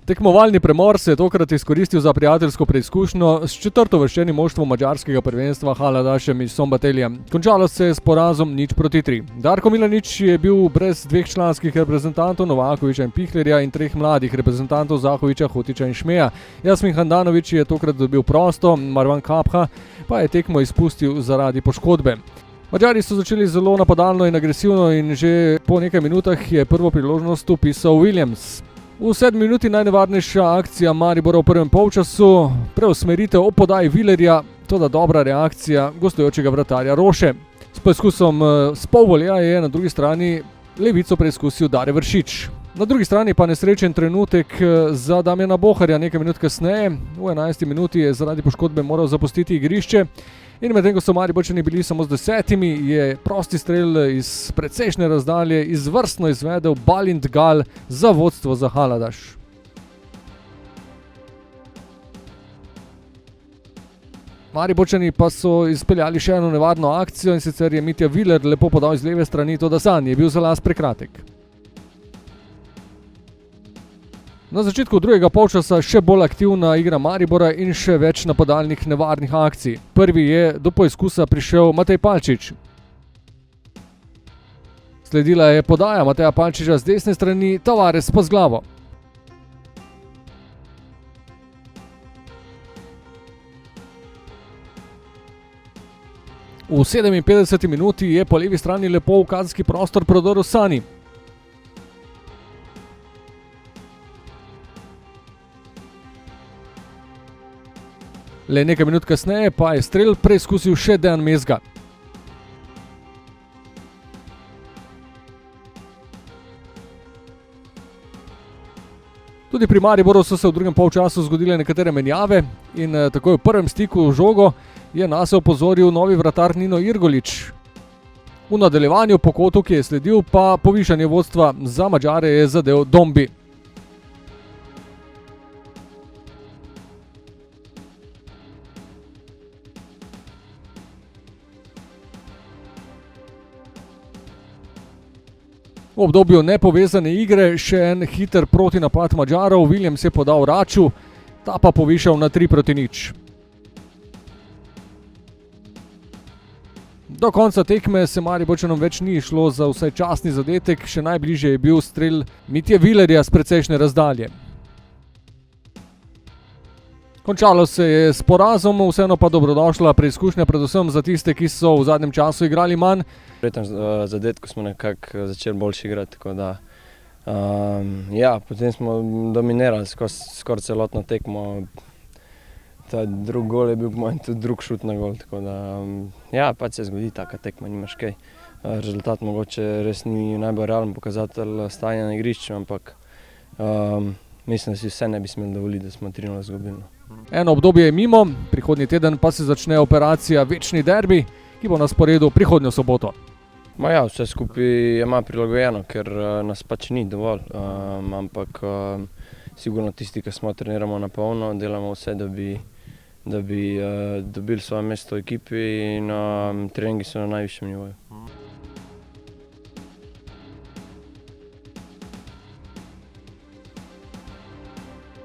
Tekmovalni premor se je tokrat izkoristil za prijateljsko preizkušnjo s četrtouvrščenim moštvom madžarskega prvenstva Haladašem iz Szombathelyja. Končalo se je s porazom 0-3. Darko Milanič je bil brez dveh članskih reprezentantov Novakovića in Pihlerja in treh mladih reprezentantov Zahovića, Hotića in Šmeja. Jasmin Handanović je tokrat dobil prosto, Marwan Kapha pa je tekmo izpustil zaradi poškodbe. Madžari so začeli zelo napadalno in agresivno in že po nekaj minutah je prvo priložnost vpisal Williams. V 7 minuti najnevarnejša akcija Maribora v prvem polčasu, preusmeritev ob podaji Villerja, toda dobra reakcija gostujočega vratarja Roše. S poizkusom s polvolja je na drugi strani levico preizkusil Dare Vršič. Na drugi strani pa nesrečen trenutek za Damjana Boharja nekaj minut kasneje. V 11. minuti je zaradi poškodbe moral zapustiti igrišče in medtem ko so Mariborčani bili samo z 10, je prosti strel iz precejšnje razdalje izvrstno izvedel Balint Gal za vodstvo za Haladaš. Mariborčani pa so izpeljali še eno nevarno akcijo, in sicer je Mitja Viler lepo podal iz leve strani, toda zanj je bil za las prekratek. Na začetku drugega polčasa še bolj aktivna igra Maribora in še več napadalnih nevarnih akcij. Prvi je do poizkusa prišel Matej Palčič. Sledila je podaja Mateja Palčiča z desne strani, Tavares pa z glavo. V 57. minuti je po levi strani lepo v kazenski prostor prodrl Sani. Le nekaj minut kasneje pa je strel preizkusil še Dejan Mezga. Tudi pri Mariboru so se v drugem polčasu zgodile nekatere menjave in takoj v prvem stiku v žogo je nase opozoril novi vratar Nino Irgolič. V nadaljevanju po kotu, ki je sledil, pa povišanje vodstva za Madžare je zadel Dombi. V obdobju nepovezane igre še en hiter protinapad Madžarov, Williams je podal Raču, ta pa povišal na 3-0. Do konca tekme se Mariborčanom več ni šlo za vsaj častni zadetek, še najbližje je bil strel Mitje Villerja s precejšnje razdalje. Končalo se je s porazom, vseeno pa dobrodošla preizkušnja predvsem za tiste, ki so v zadnjem času igrali manj. V tretjem zadetku smo nekako začeli boljše igrati, tako da potem smo dominirali skoraj celotno tekmo. Ta drugi gol je bil po mojem tudi drug šut na gol, tako da pač se zgodi taka tekma, nimaš kaj. Rezultat mogoče res ni najbolj realen pokazatelj stanja na igrišču, ampak mislim, da si vse ne bi smeli dovoliti, da smo 3-0 izgubili. Eno obdobje je mimo, prihodnji teden pa se začne operacija Večni derbi, ki bo na sporedu prihodnjo soboto. Vse skupaj je malo prilagojeno, ker nas pač ni dovolj, ampak sigurno tisti, ki smo treniramo na polno, delamo vse, da bi dobili svoje mesto v ekipi in treningi so na najvišjem nivoju.